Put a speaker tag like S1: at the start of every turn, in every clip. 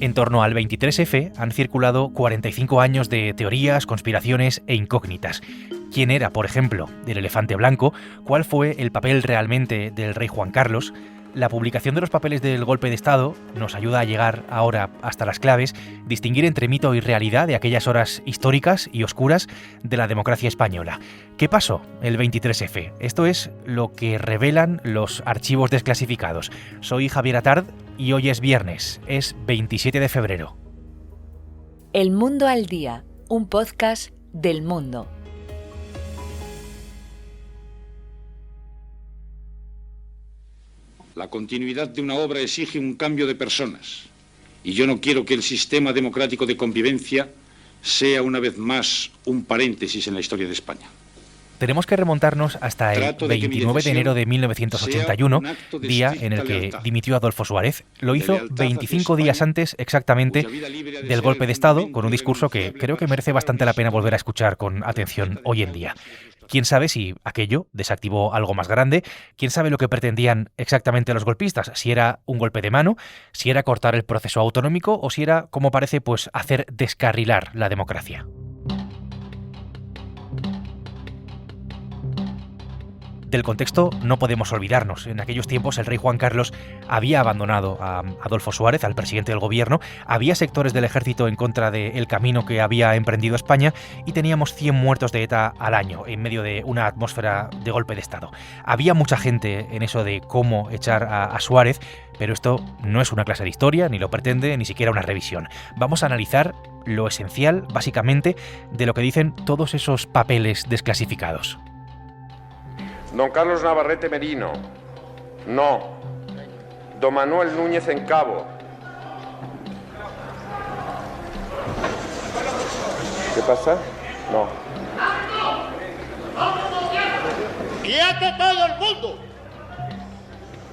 S1: En torno al 23F han circulado 45 años de teorías, conspiraciones e incógnitas. ¿Quién era, por ejemplo, el elefante blanco? ¿Cuál fue el papel realmente del rey Juan Carlos? La publicación de los papeles del golpe de Estado nos ayuda a llegar ahora hasta las claves, distinguir entre mito y realidad de aquellas horas históricas y oscuras de la democracia española. ¿Qué pasó el 23F? Esto es lo que revelan los archivos desclasificados. Soy Javier Atard y hoy es viernes, es 27 de febrero.
S2: El Mundo al Día, un podcast del Mundo.
S3: La continuidad de una obra exige un cambio de personas, y yo no quiero que el sistema democrático de convivencia sea una vez más un paréntesis en la historia de España.
S1: Tenemos que remontarnos hasta el 29 de enero de 1981, día en el que dimitió Adolfo Suárez. Lo hizo 25 días antes exactamente del golpe de Estado, con un discurso que creo que merece bastante la pena volver a escuchar con atención hoy en día. ¿Quién sabe si aquello desactivó algo más grande? ¿Quién sabe lo que pretendían exactamente los golpistas? Si era un golpe de mano, si era cortar el proceso autonómico o si era, como parece, pues hacer descarrilar la democracia. Del contexto no podemos olvidarnos. En aquellos tiempos el rey Juan Carlos había abandonado a Adolfo Suárez, al presidente del gobierno, había sectores del ejército en contra del camino que había emprendido España y teníamos 100 muertos de ETA al año en medio de una atmósfera de golpe de Estado. Había mucha gente en eso de cómo echar a Suárez, pero esto no es una clase de historia, ni lo pretende, ni siquiera una revisión. Vamos a analizar lo esencial, básicamente, de lo que dicen todos esos papeles desclasificados.
S4: Don Carlos Navarrete Merino, no. Don Manuel Núñez en Cabo. ¿Qué pasa? No.
S5: ¡Quieto todo el mundo!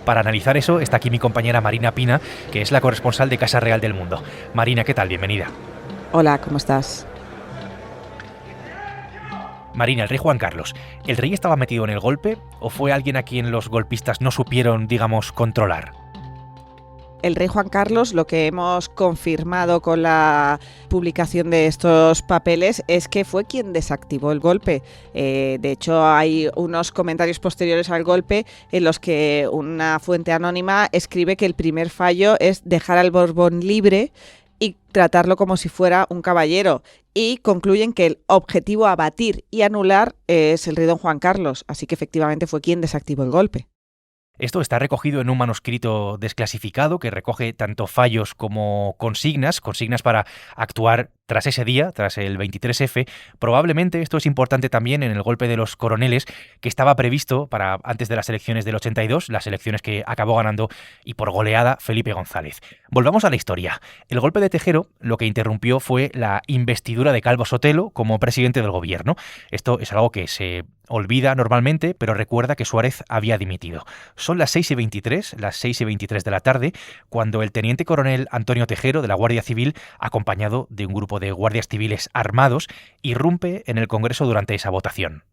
S1: Para analizar eso está aquí mi compañera Marina Pina, que es la corresponsal de Casa Real del Mundo. Marina, ¿qué tal? Bienvenida.
S6: Hola, ¿cómo estás?
S1: Marina, el rey Juan Carlos, ¿el rey estaba metido en el golpe o fue alguien a quien los golpistas no supieron, digamos, controlar?
S6: El rey Juan Carlos, lo que hemos confirmado con la publicación de estos papeles es que fue quien desactivó el golpe. De hecho, hay unos comentarios posteriores al golpe en los que una fuente anónima escribe que el primer fallo es dejar al Borbón libre y tratarlo como si fuera un caballero. Y concluyen que el objetivo a batir y anular es el rey don Juan Carlos, así que efectivamente fue quien desactivó el golpe.
S1: Esto está recogido en un manuscrito desclasificado que recoge tanto fallos como consignas para actuar tras ese día, tras el 23F. Probablemente esto es importante también en el golpe de los coroneles, que estaba previsto para antes de las elecciones del 82, las elecciones que acabó ganando y por goleada Felipe González. Volvamos a la historia. El golpe de Tejero lo que interrumpió fue la investidura de Calvo Sotelo como presidente del gobierno. Esto es algo que se olvida normalmente, pero recuerda que Suárez había dimitido. Son las 6:23 de la tarde, cuando el teniente coronel Antonio Tejero, de la Guardia Civil, acompañado de un grupo de guardias civiles armados, irrumpe en el Congreso durante esa votación.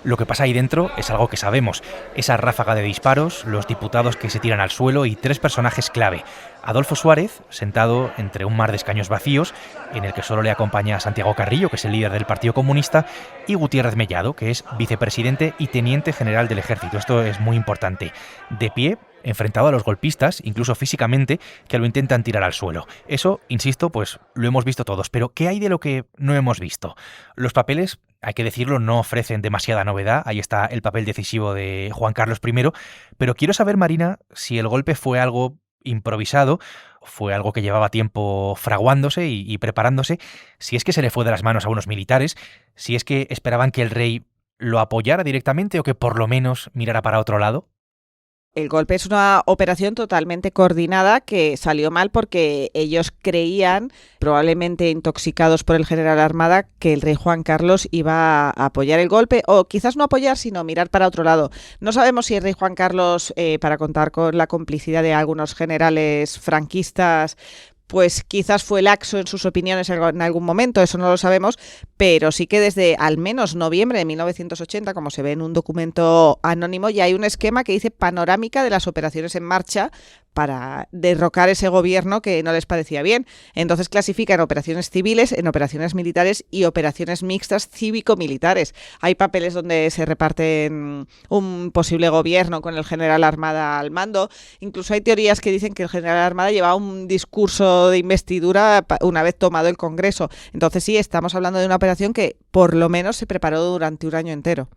S1: Lo que pasa ahí dentro es algo que sabemos. Esa ráfaga de disparos, los diputados que se tiran al suelo y tres personajes clave. Adolfo Suárez, sentado entre un mar de escaños vacíos, en el que solo le acompaña Santiago Carrillo, que es el líder del Partido Comunista, y Gutiérrez Mellado, que es vicepresidente y teniente general del Ejército. Esto es muy importante. De pie, enfrentado a los golpistas, incluso físicamente, que lo intentan tirar al suelo. Eso, insisto, pues lo hemos visto todos. Pero ¿qué hay de lo que no hemos visto? Los papeles, hay que decirlo, no ofrecen demasiada novedad. Ahí está el papel decisivo de Juan Carlos I. Pero quiero saber, Marina, si el golpe fue algo improvisado, fue algo que llevaba tiempo fraguándose y preparándose, si es que se le fue de las manos a unos militares, si es que esperaban que el rey lo apoyara directamente o que por lo menos mirara para otro lado.
S6: El golpe es una operación totalmente coordinada que salió mal porque ellos creían, probablemente intoxicados por el general Armada, que el rey Juan Carlos iba a apoyar el golpe, o quizás no apoyar, sino mirar para otro lado. No sabemos si el rey Juan Carlos, para contar con la complicidad de algunos generales franquistas, pues quizás fue laxo en sus opiniones en algún momento, eso no lo sabemos, pero sí que desde al menos noviembre de 1980, como se ve en un documento anónimo, ya hay un esquema que dice panorámica de las operaciones en marcha para derrocar ese gobierno que no les parecía bien. Entonces clasifican operaciones civiles, en operaciones militares y operaciones mixtas cívico-militares. Hay papeles donde se reparten un posible gobierno con el general Armada al mando. Incluso hay teorías que dicen que el general Armada llevaba un discurso de investidura una vez tomado el Congreso. Entonces sí, estamos hablando de una operación que por lo menos se preparó durante un año entero.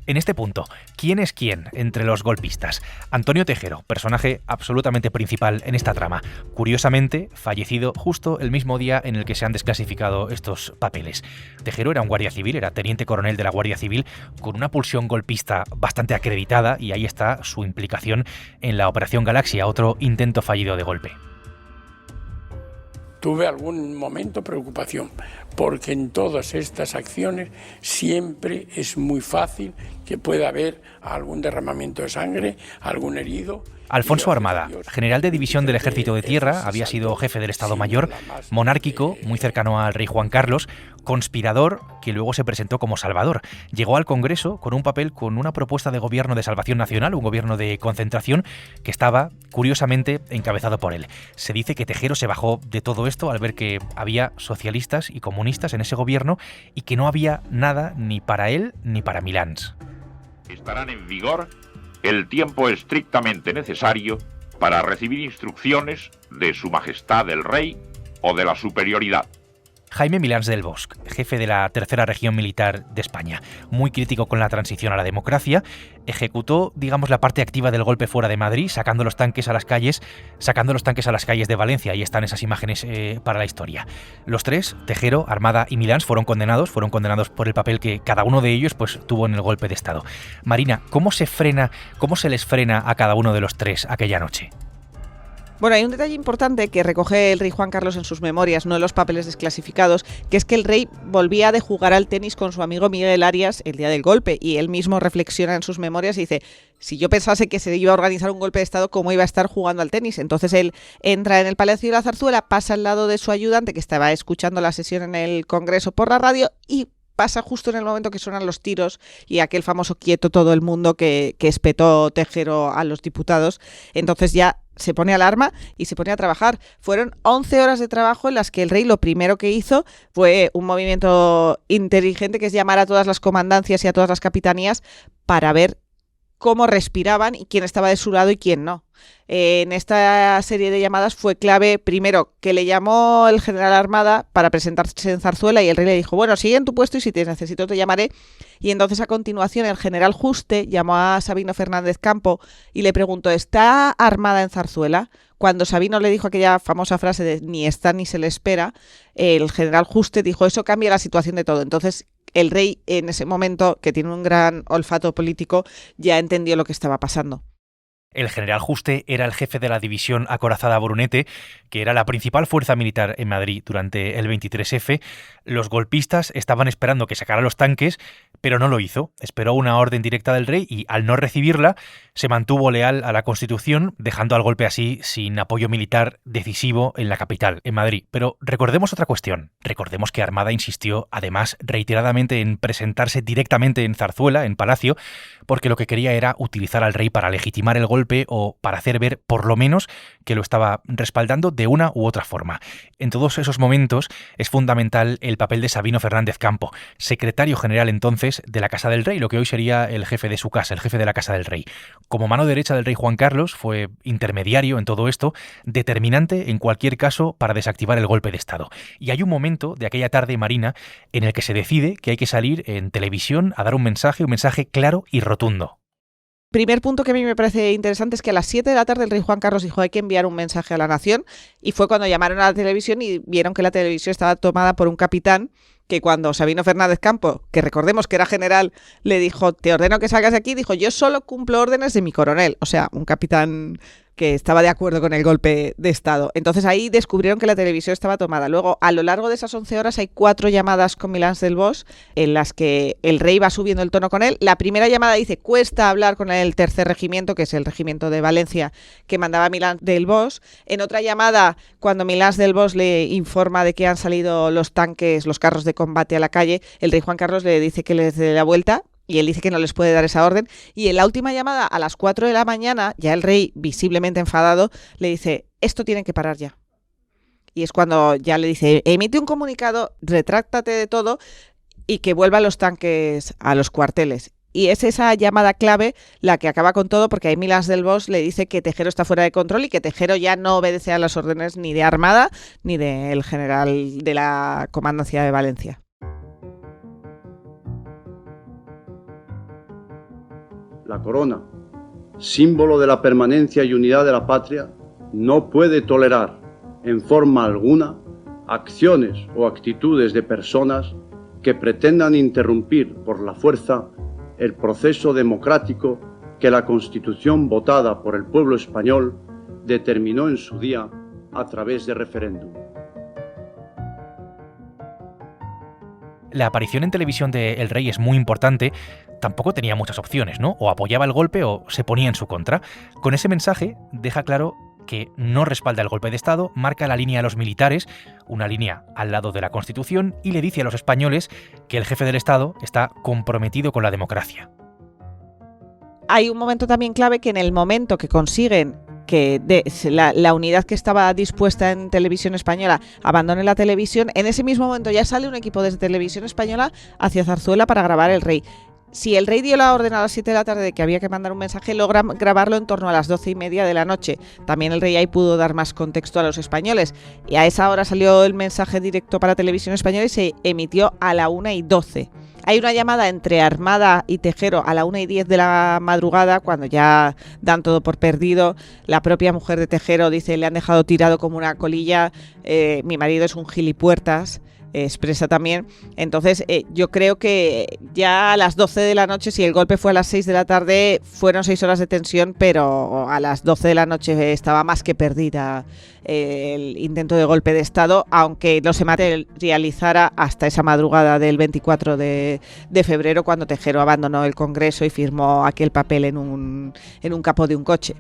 S1: En este punto, ¿quién es quién entre los golpistas? Antonio Tejero, personaje absolutamente principal en esta trama. Curiosamente, fallecido justo el mismo día en el que se han desclasificado estos papeles. Tejero era un guardia civil, era teniente coronel de la Guardia Civil, con una pulsión golpista bastante acreditada, y ahí está su implicación en la Operación Galaxia, otro intento fallido de golpe.
S7: Tuve algún momento preocupación, porque en todas estas acciones siempre es muy fácil que pueda haber algún derramamiento de sangre, algún herido.
S1: Alfonso Armada, general de división del Ejército de Tierra, había sido jefe del Estado Mayor, monárquico, muy cercano al rey Juan Carlos, conspirador que luego se presentó como salvador. Llegó al Congreso con un papel, con una propuesta de gobierno de salvación nacional, un gobierno de concentración que estaba, curiosamente, encabezado por él. Se dice que Tejero se bajó de todo esto al ver que había socialistas y comunistas en ese gobierno y que no había nada ni para él ni para Milans.
S8: Estarán en vigor el tiempo estrictamente necesario para recibir instrucciones de Su Majestad el Rey o de la Superioridad.
S1: Jaime Milans del Bosch, jefe de la Tercera Región Militar de España, muy crítico con la transición a la democracia, ejecutó, digamos, la parte activa del golpe fuera de Madrid, sacando los tanques a las calles de Valencia. Ahí están esas imágenes para la historia. Los tres, Tejero, Armada y Milans, fueron condenados por el papel que cada uno de ellos pues tuvo en el golpe de Estado. Marina, ¿cómo se les frena a cada uno de los tres aquella noche?
S6: Bueno, hay un detalle importante que recoge el rey Juan Carlos en sus memorias, no en los papeles desclasificados, que es que el rey volvía de jugar al tenis con su amigo Miguel Arias el día del golpe, y él mismo reflexiona en sus memorias y dice: si yo pensase que se iba a organizar un golpe de Estado, ¿cómo iba a estar jugando al tenis? Entonces él entra en el Palacio de la Zarzuela, pasa al lado de su ayudante que estaba escuchando la sesión en el Congreso por la radio y pasa justo en el momento que suenan los tiros y aquel famoso quieto todo el mundo que espetó Tejero a los diputados. Entonces ya se pone alarma y se pone a trabajar. Fueron 11 horas de trabajo en las que el rey lo primero que hizo fue un movimiento inteligente, que es llamar a todas las comandancias y a todas las capitanías para ver cómo respiraban y quién estaba de su lado y quién no. En esta serie de llamadas fue clave, primero, que le llamó el general Armada para presentarse en Zarzuela y el rey le dijo: bueno, sigue en tu puesto y si te necesito te llamaré. Y entonces a continuación el general Juste llamó a Sabino Fernández Campo y le preguntó: ¿está Armada en Zarzuela? Cuando Sabino le dijo aquella famosa frase de ni está ni se le espera, el general Juste dijo: eso cambia la situación de todo. Entonces el rey, en ese momento, que tiene un gran olfato político, ya entendió lo que estaba pasando.
S1: El general Juste era el jefe de la división acorazada Brunete, que era la principal fuerza militar en Madrid durante el 23F. Los golpistas estaban esperando que sacara los tanques, pero no lo hizo. Esperó una orden directa del rey y, al no recibirla, se mantuvo leal a la Constitución, dejando al golpe así sin apoyo militar decisivo en la capital, en Madrid. Pero recordemos otra cuestión. Recordemos que Armada insistió, además, reiteradamente en presentarse directamente en Zarzuela, en Palacio, porque lo que quería era utilizar al rey para legitimar el golpe o para hacer ver, por lo menos, que lo estaba respaldando de una u otra forma. En todos esos momentos es fundamental el papel de Sabino Fernández Campo, secretario general entonces de la Casa del Rey, lo que hoy sería el jefe de su casa, el jefe de la Casa del Rey. Como mano derecha del rey Juan Carlos, fue intermediario en todo esto, determinante en cualquier caso para desactivar el golpe de Estado. Y hay un momento de aquella tarde, Marina, en el que se decide que hay que salir en televisión a dar un mensaje claro y rotundo.
S6: primer punto que a mí me parece interesante es que a las 7 de la tarde el rey Juan Carlos dijo hay que enviar un mensaje a la nación, y fue cuando llamaron a la televisión y vieron que la televisión estaba tomada por un capitán que cuando Sabino Fernández Campo, que recordemos que era general, le dijo te ordeno que salgas de aquí, dijo yo solo cumplo órdenes de mi coronel, o sea, un capitán que estaba de acuerdo con el golpe de Estado. Entonces ahí descubrieron que la televisión estaba tomada. Luego, a lo largo de esas 11 horas hay 4 llamadas con Milans del Bosch en las que el rey va subiendo el tono con él. La primera llamada dice, cuesta hablar con el tercer regimiento, que es el regimiento de Valencia, que mandaba Milans del Bosch. En otra llamada, cuando Milans del Bosch le informa de que han salido los tanques, los carros de combate a la calle, el rey Juan Carlos le dice que les dé la vuelta, y él dice que no les puede dar esa orden. Y en la última llamada, a las 4 de la mañana, ya el rey, visiblemente enfadado, le dice, esto tiene que parar ya. Y es cuando ya le dice, emite un comunicado, retráctate de todo y que vuelvan los tanques a los cuarteles. Y es esa llamada clave la que acaba con todo, porque ahí Milans del Bosch le dice que Tejero está fuera de control y que Tejero ya no obedece a las órdenes ni de Armada ni del general de la Comandancia de Valencia.
S9: La corona, símbolo de la permanencia y unidad de la patria, no puede tolerar en forma alguna acciones o actitudes de personas que pretendan interrumpir por la fuerza el proceso democrático que la Constitución votada por el pueblo español determinó en su día a través de referéndum.
S1: La aparición en televisión de El Rey es muy importante. Tampoco tenía muchas opciones, ¿no? O apoyaba el golpe o se ponía en su contra. Con ese mensaje deja claro que no respalda el golpe de Estado, marca la línea a los militares, una línea al lado de la Constitución, y le dice a los españoles que el jefe del Estado está comprometido con la democracia.
S6: Hay un momento también clave, que en el momento que consiguen que la unidad que estaba dispuesta en Televisión Española abandone la televisión, en ese mismo momento ya sale un equipo desde Televisión Española hacia Zarzuela para grabar El Rey. Si el rey dio la orden a las 7 de la tarde de que había que mandar un mensaje, logra grabarlo en torno a las 12:30 de la noche. También el rey ahí pudo dar más contexto a los españoles. Y a esa hora salió el mensaje directo para Televisión Española y se emitió a la 1:12. Hay una llamada entre Armada y Tejero a la 1:10 de la madrugada, cuando ya dan todo por perdido. La propia mujer de Tejero dice, le han dejado tirado como una colilla, mi marido es un gilipuertas. Expresa también. Entonces yo creo que ya a las 12 de la noche, si el golpe fue a las 6 de la tarde, fueron 6 horas de tensión, pero a las 12 de la noche estaba más que perdida el intento de golpe de Estado, aunque no se materializara hasta esa madrugada del 24 de febrero, cuando Tejero abandonó el Congreso y firmó aquel papel en un capó de un coche.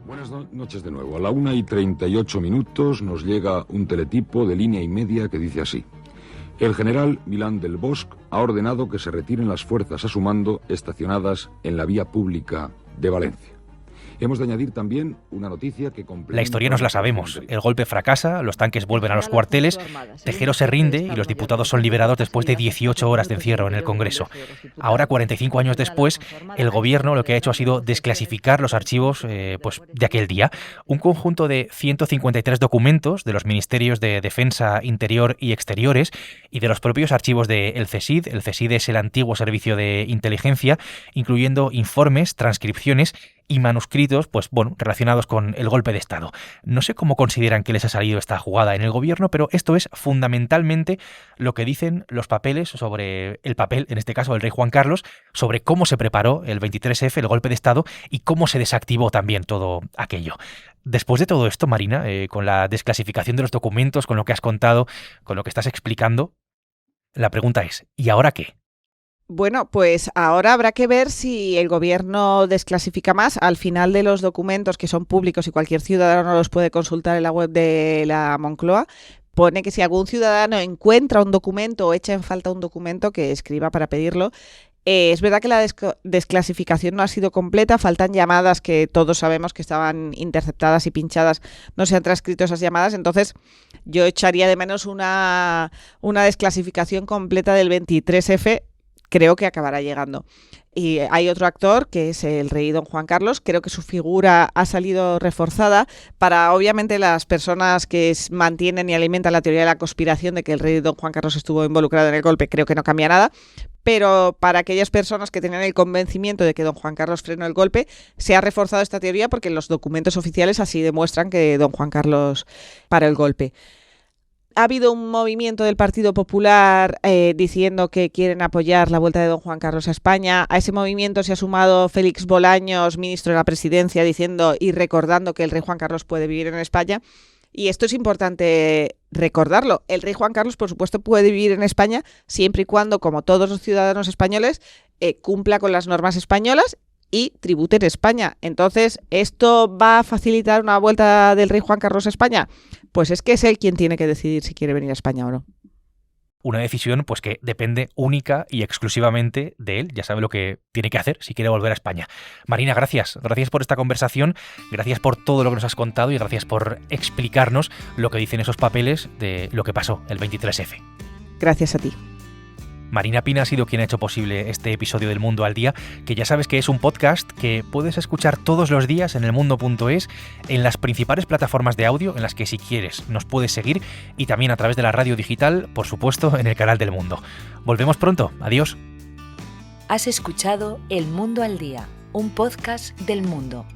S10: Buenas noches de nuevo. A la 1:38 nos llega un teletipo de línea y media que dice así: el general Milans del Bosch ha ordenado que se retiren las fuerzas a su mando estacionadas en la vía pública de Valencia. Hemos de añadir también una noticia que complementa...
S1: La historia nos la sabemos. El golpe fracasa, los tanques vuelven a los cuarteles, Tejero se rinde y los diputados son liberados después de 18 horas de encierro en el Congreso. Ahora, 45 años después, el gobierno lo que ha hecho ha sido desclasificar los archivos de aquel día. Un conjunto de 153 documentos de los ministerios de Defensa, Interior y Exteriores y de los propios archivos del CSID. El CSID es el antiguo servicio de inteligencia, incluyendo informes, transcripciones y manuscritos, relacionados con el golpe de Estado. No sé cómo consideran que les ha salido esta jugada en el gobierno, pero esto es fundamentalmente lo que dicen los papeles sobre el papel, en este caso del rey Juan Carlos, sobre cómo se preparó el 23F, el golpe de Estado, y cómo se desactivó también todo aquello. Después de todo esto, Marina, con la desclasificación de los documentos, con lo que has contado, con lo que estás explicando, la pregunta es, ¿y ahora qué?
S6: Bueno, pues ahora habrá que ver si el gobierno desclasifica más. Al final de los documentos, que son públicos y cualquier ciudadano los puede consultar en la web de la Moncloa, pone que si algún ciudadano encuentra un documento o echa en falta un documento, que escriba para pedirlo. Es verdad que la desclasificación no ha sido completa, faltan llamadas que todos sabemos que estaban interceptadas y pinchadas, no se han transcrito esas llamadas, entonces yo echaría de menos una desclasificación completa del 23F, creo que acabará llegando. Y hay otro actor, que es el rey don Juan Carlos. Creo que su figura ha salido reforzada para, obviamente, las personas que mantienen y alimentan la teoría de la conspiración de que el rey don Juan Carlos estuvo involucrado en el golpe. Creo que no cambia nada. Pero para aquellas personas que tenían el convencimiento de que don Juan Carlos frenó el golpe, se ha reforzado esta teoría porque los documentos oficiales así demuestran que don Juan Carlos paró el golpe. Ha habido un movimiento del Partido Popular diciendo que quieren apoyar la vuelta de don Juan Carlos a España. A ese movimiento se ha sumado Félix Bolaños, ministro de la Presidencia, diciendo y recordando que el rey Juan Carlos puede vivir en España. Y esto es importante recordarlo. El rey Juan Carlos, por supuesto, puede vivir en España siempre y cuando, como todos los ciudadanos españoles, cumpla con las normas españolas y tribute en España. Entonces, ¿esto va a facilitar una vuelta del rey Juan Carlos a España? Pues es que es él quien tiene que decidir si quiere venir a España o no.
S1: Una decisión pues que depende única y exclusivamente de él. Ya sabe lo que tiene que hacer si quiere volver a España. Marina, gracias. Gracias por esta conversación, gracias por todo lo que nos has contado y gracias por explicarnos lo que dicen esos papeles de lo que pasó el 23F.
S6: Gracias a ti.
S1: Marina Pina ha sido quien ha hecho posible este episodio del Mundo al Día, que ya sabes que es un podcast que puedes escuchar todos los días en elmundo.es, en las principales plataformas de audio en las que si quieres nos puedes seguir y también a través de la radio digital, por supuesto, en el canal del Mundo. Volvemos pronto. Adiós.
S2: Has escuchado El Mundo al Día, un podcast del Mundo.